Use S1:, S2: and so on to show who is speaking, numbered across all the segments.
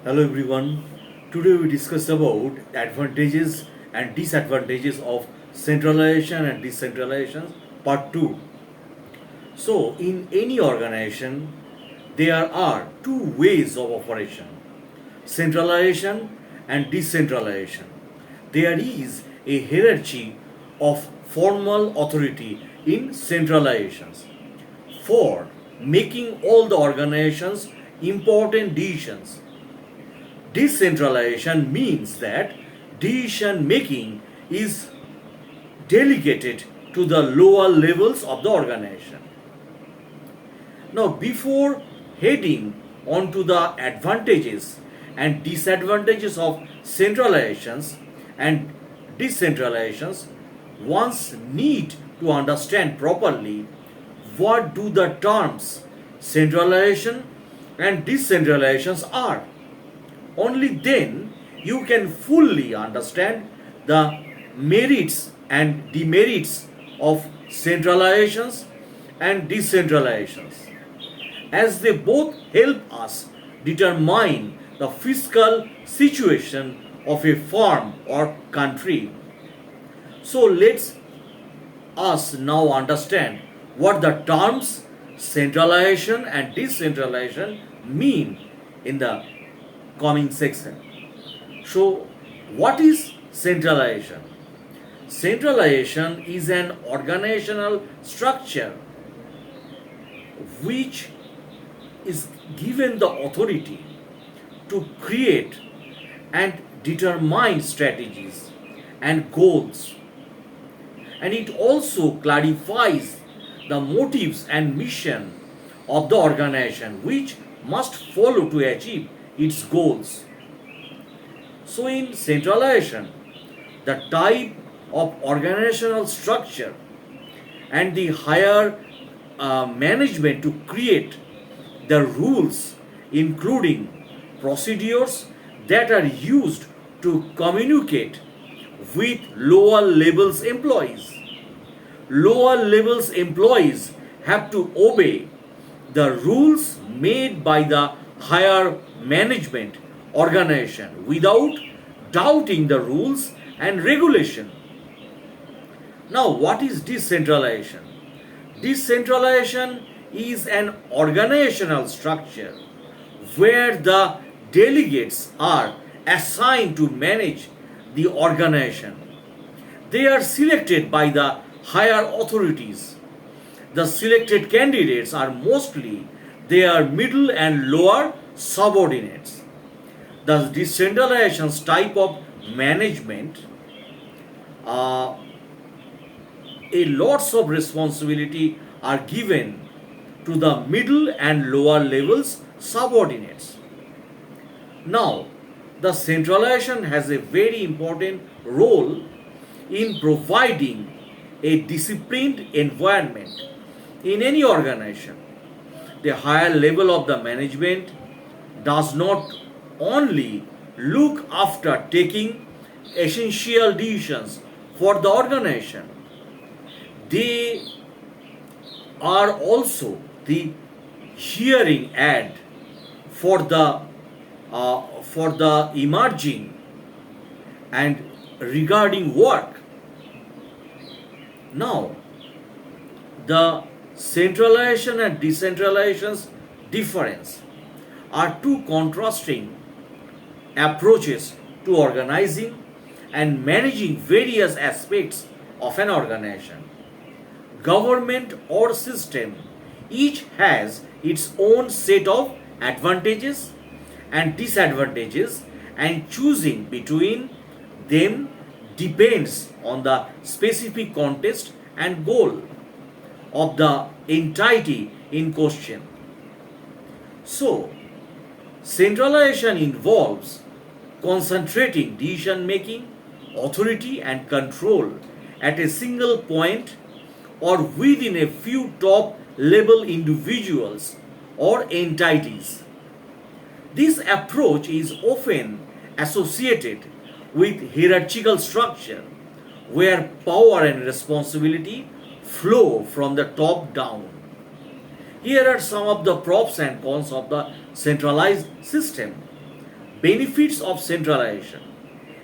S1: Hello everyone. Today we discuss about advantages and disadvantages of centralization and decentralization part 2. So in any organization there are two ways of operation: centralization and decentralization. There is a hierarchy of formal authority in centralizations for making all the organization's important decisions. Decentralization means that decision making is delegated to the lower levels of the organization. Now, before heading on to the advantages and disadvantages of centralizations and decentralizations, one's need to understand properly what do the terms centralization and decentralizations are. Only then you can fully understand the merits and demerits of centralizations and decentralizations, as they both help us determine the fiscal situation of a firm or country. So let's us now understand what the terms centralization and decentralization mean in the coming section. So, what is centralization? Centralization is an organizational structure which is given the authority to create and determine strategies and goals, and it also clarifies the motives and mission of the organization which must follow to achieve its goals. So, in centralization, the type of organizational structure and the higher management to create the rules, including procedures that are used to communicate with lower levels employees. Lower levels employees have to obey the rules made by the higher management organization without doubting the rules and regulation. Now, what is decentralization? Decentralization is an organizational structure where the delegates are assigned to manage the organization. They are selected by the higher authorities. The selected candidates are mostly their middle and lower subordinates. The decentralization type of management, a lots of responsibility are given to the middle and lower levels subordinates. Now, the centralization has a very important role in providing a disciplined environment in any organization. The higher level of the management does not only look after taking essential decisions for the organization, they are also the hearing aid for the emerging and regarding work. Now, the centralization and decentralization's difference are two contrasting approaches to organizing and managing various aspects of an organization. Government or system each has its own set of advantages and disadvantages, and choosing between them depends on the specific context and goal of the entity in question. So, centralization involves concentrating decision making, authority, and control at a single point or within a few top level individuals or entities. This approach is often associated with hierarchical structure where power and responsibility flow from the top down. Here are some of the pros and cons of the centralized system. Benefits of centralization.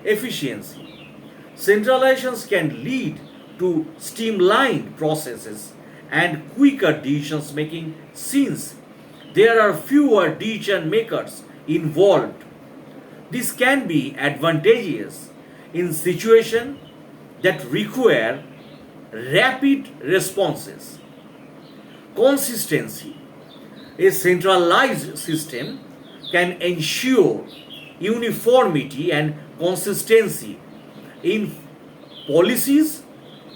S1: Efficiency. Centralizations can lead to streamlined processes and quicker decisions making since there are fewer decision makers involved. This can be advantageous in situations that require rapid responses. Consistency. A centralized system can ensure uniformity and consistency in policies,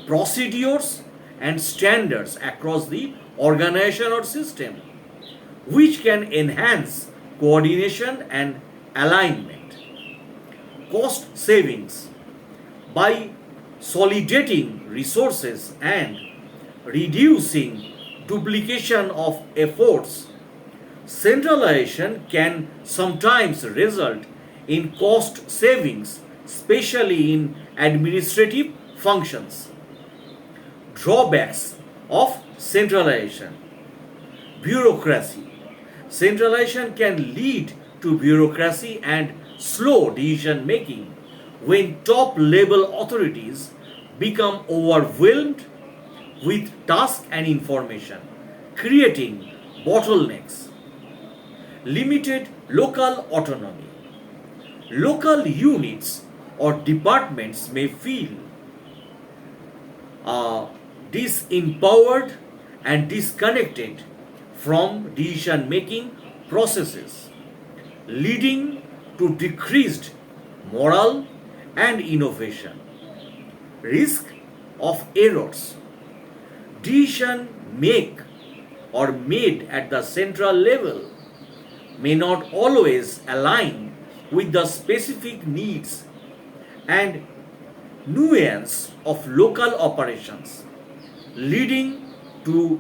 S1: procedures, and standards across the organization or system, which can enhance coordination and alignment. Cost savings. By consolidating resources and reducing duplication of efforts, centralization can sometimes result in cost savings, especially in administrative functions. Drawbacks of centralization. Bureaucracy. Centralization can lead to bureaucracy and slow decision making when top level authorities become overwhelmed with tasks and information, creating bottlenecks. Limited local autonomy. Local units or departments may feel disempowered and disconnected from decision making processes, leading to decreased morale and innovation. Risk of errors. Decision made at the central level may not always align with the specific needs and nuance of local operations, leading to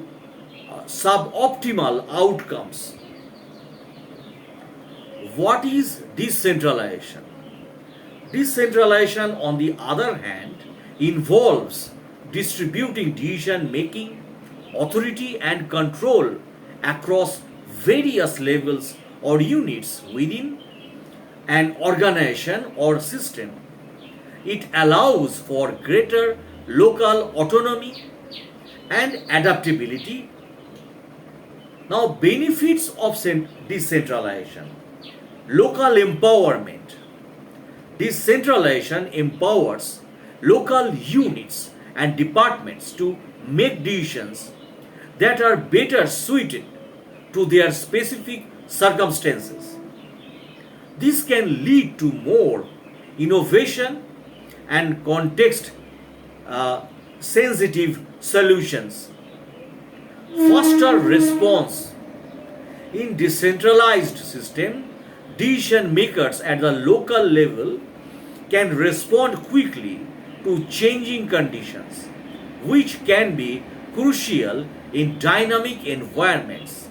S1: suboptimal outcomes. What is decentralization? Decentralization, on the other hand, involves distributing decision making, authority, and control across various levels or units within an organization or system. It allows for greater local autonomy and adaptability. Now, benefits of decentralization. Local empowerment. Decentralization empowers local units and departments to make decisions that are better suited to their specific circumstances. This can lead to more innovation and context sensitive solutions. Faster response. In decentralized system, decision makers at the local level can respond quickly to changing conditions, which can be crucial in dynamic environments.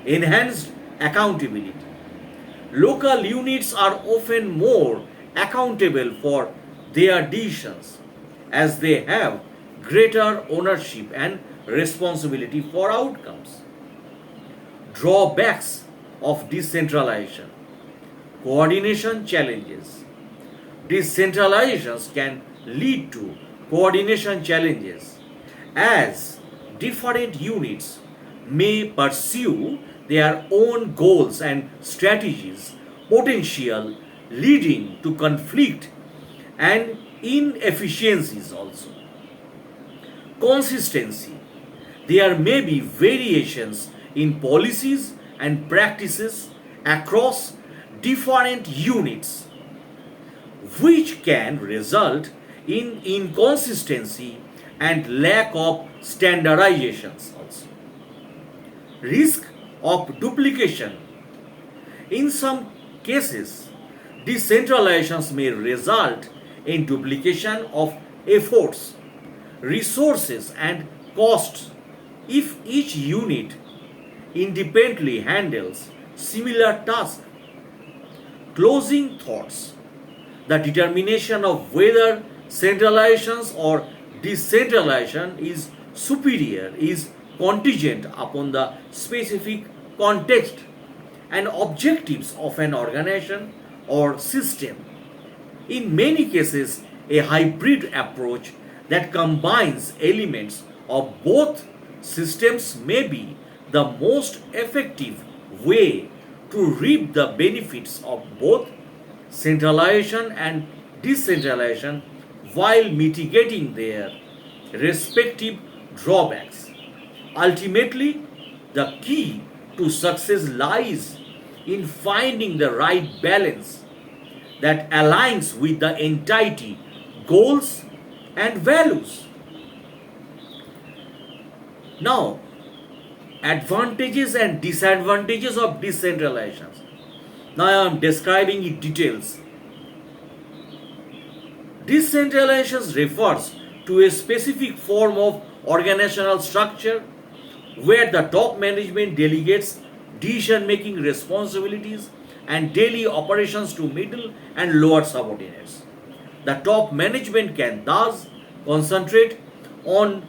S1: Enhanced accountability. Local units are often more accountable for their decisions as they have greater ownership and responsibility for outcomes. Drawbacks of decentralization. Coordination challenges. Decentralizations can lead to coordination challenges as different units may pursue their own goals and strategies, potential leading to conflict and inefficiencies also. Consistency. There may be variations in policies and practices across different units, which can result in inconsistency and lack of standardizations also. Risk of duplication. In some cases, decentralizations may result in duplication of efforts, resources, and costs if each unit independently handles similar tasks. Closing thoughts. The determination of whether centralization or decentralization is superior is contingent upon the specific context and objectives of an organization or system. In many cases, a hybrid approach that combines elements of both systems may be the most effective way to reap the benefits of both centralization and decentralization while mitigating their respective drawbacks. Ultimately, the key to success lies in finding the right balance that aligns with the entity, goals, and values. Now, advantages and disadvantages of decentralization. Now I am describing in details. Decentralization refers to a specific form of organizational structure where the top management delegates decision making responsibilities and daily operations to middle and lower subordinates. The top management can thus concentrate on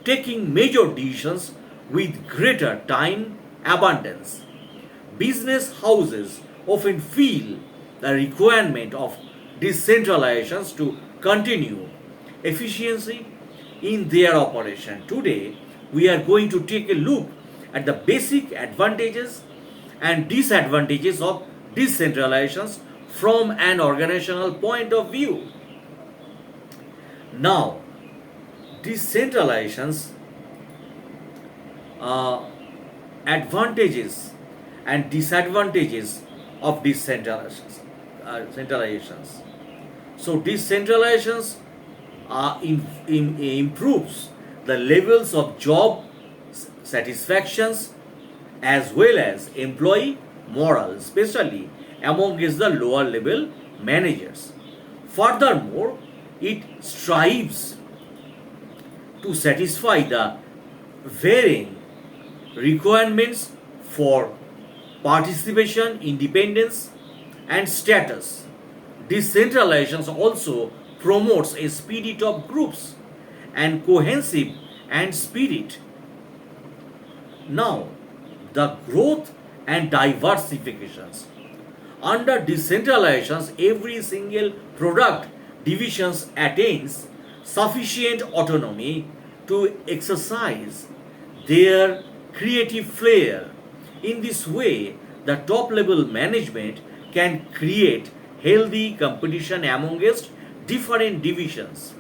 S1: taking major decisions with greater time abundance. Business houses often feel the requirement of decentralizations to continue efficiency in their operation. Today, we are going to take a look at the basic advantages and disadvantages of decentralizations from an organizational point of view. Now, decentralizations advantages and disadvantages of decentralizations. Centralizations. So decentralizations improves the levels of job satisfactions as well as employee morale, especially amongst the lower level managers. Furthermore, it strives to satisfy the varying requirements for participation, independence, and status. Decentralization also promotes a spirit of groups and cohesive and spirit. Now, the growth and diversifications. Under decentralizations, every single product divisions attains sufficient autonomy to exercise their creative flair. In this way, the top level management can create healthy competition amongst different divisions.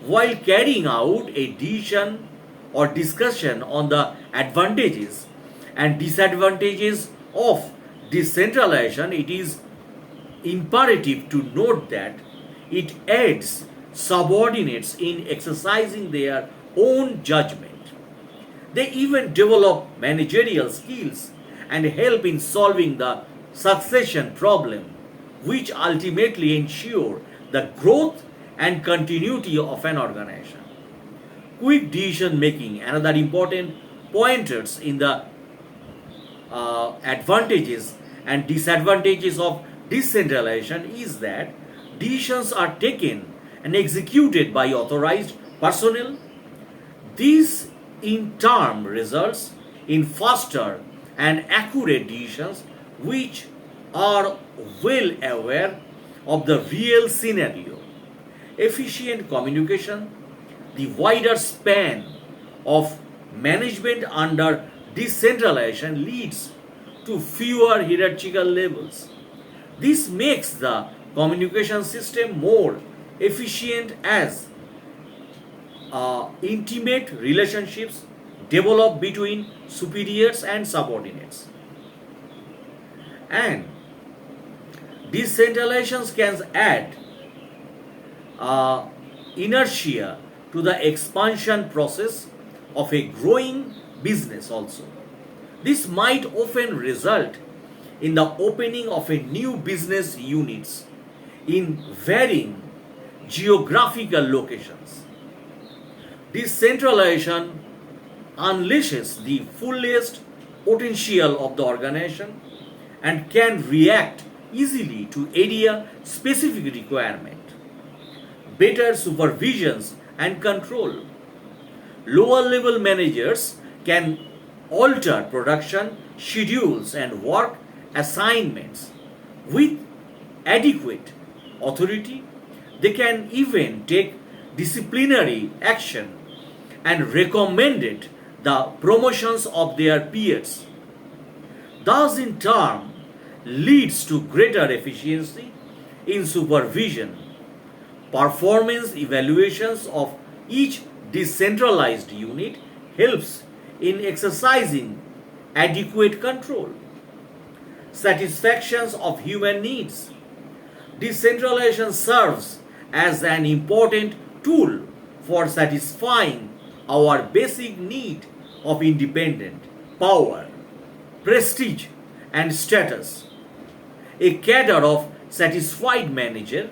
S1: While carrying out a decision or discussion on the advantages and disadvantages of decentralization, it is imperative to note that it aids subordinates in exercising their own judgment. They even develop managerial skills and help in solving the succession problem, which ultimately ensure the growth and continuity of an organization. Quick decision making, another important pointers in the advantages and disadvantages of decentralization is that decisions are taken and executed by authorized personnel. This in turn results in faster and accurate decisions which are well aware of the real scenario. Efficient communication, the wider span of management under decentralization leads to fewer hierarchical levels. This makes the communication system more efficient as intimate relationships develop between superiors and subordinates. And decentralizations can add inertia to the expansion process of a growing business also. This might often result in the opening of a new business units in varying geographical locations. Decentralization unleashes the fullest potential of the organization and can react easily to area specific requirement. Better supervisions and control. Lower level managers can alter production schedules and work assignments with adequate authority. They can even take disciplinary action and recommended the promotions of their peers. Thus, in turn, leads to greater efficiency in supervision. Performance evaluations of each decentralized unit helps in exercising adequate control. Satisfactions of human needs. Decentralization serves as an important tool for satisfying our basic need of independent power, prestige, and status. A cadre of satisfied manager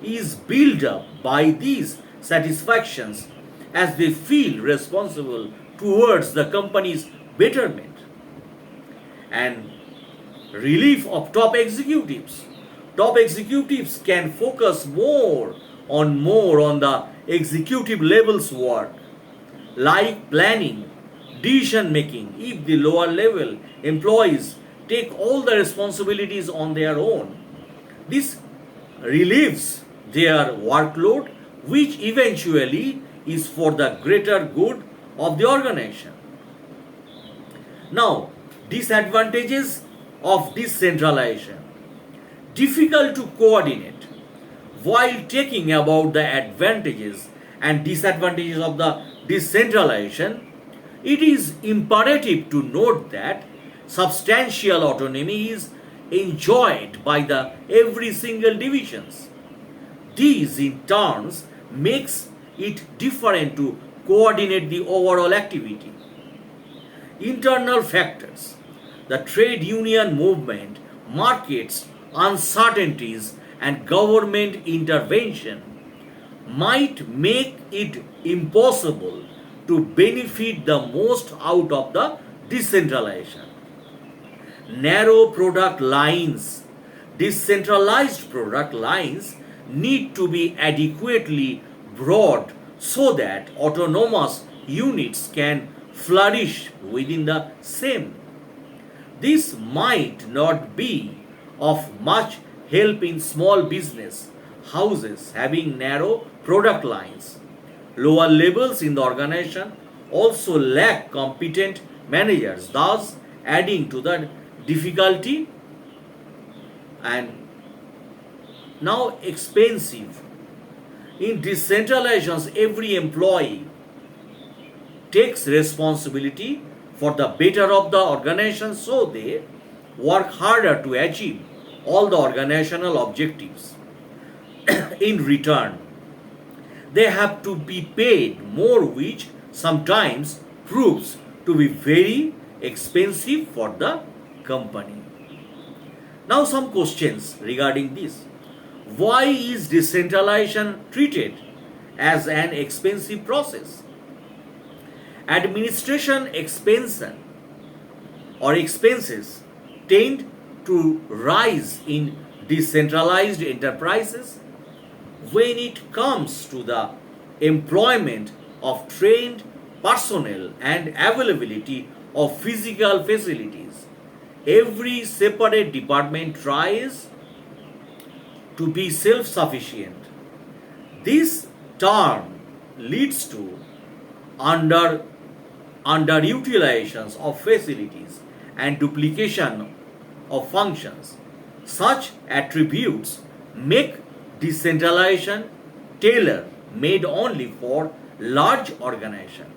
S1: is built up by these satisfactions as they feel responsible towards the company's betterment. And relief of top executives. Top executives can focus more on the executive levels work like planning, decision making. If the lower level employees take all the responsibilities on their own, this relieves their workload, which eventually is for the greater good of the organization. Now, disadvantages of decentralization. Difficult to coordinate. While talking about the advantages and disadvantages of the decentralization, it is imperative to note that substantial autonomy is enjoyed by the every single divisions. These in turns makes it different to coordinate the overall activity. Internal factors. The trade union movement, markets, uncertainties, and government intervention might make it impossible to benefit the most out of the decentralization. Narrow product lines. Decentralized product lines need to be adequately broad so that autonomous units can flourish within the same. This might not be of much help in small business houses having narrow product lines. Lower levels in the organization also lack competent managers, thus adding to the difficulty. And now expensive. In decentralizations, every employee takes responsibility for the better of the organization, so they work harder to achieve all the organizational objectives. In return, they have to be paid more, which sometimes proves to be very expensive for the company. Now, some questions regarding this. Why is decentralization treated as an expensive process? Administration expansion or expenses tend to rise in decentralized enterprises when it comes to the employment of trained personnel and availability of physical facilities. Every separate department tries to be self-sufficient. This term leads to underutilizations of facilities and duplication of functions. Such attributes make decentralization tailor made only for large organization.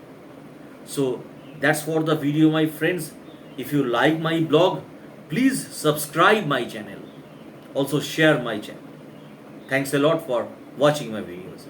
S1: So that's for the video, my friends. If you like my blog, please subscribe my channel. Also share my channel. Thanks a lot for watching my videos.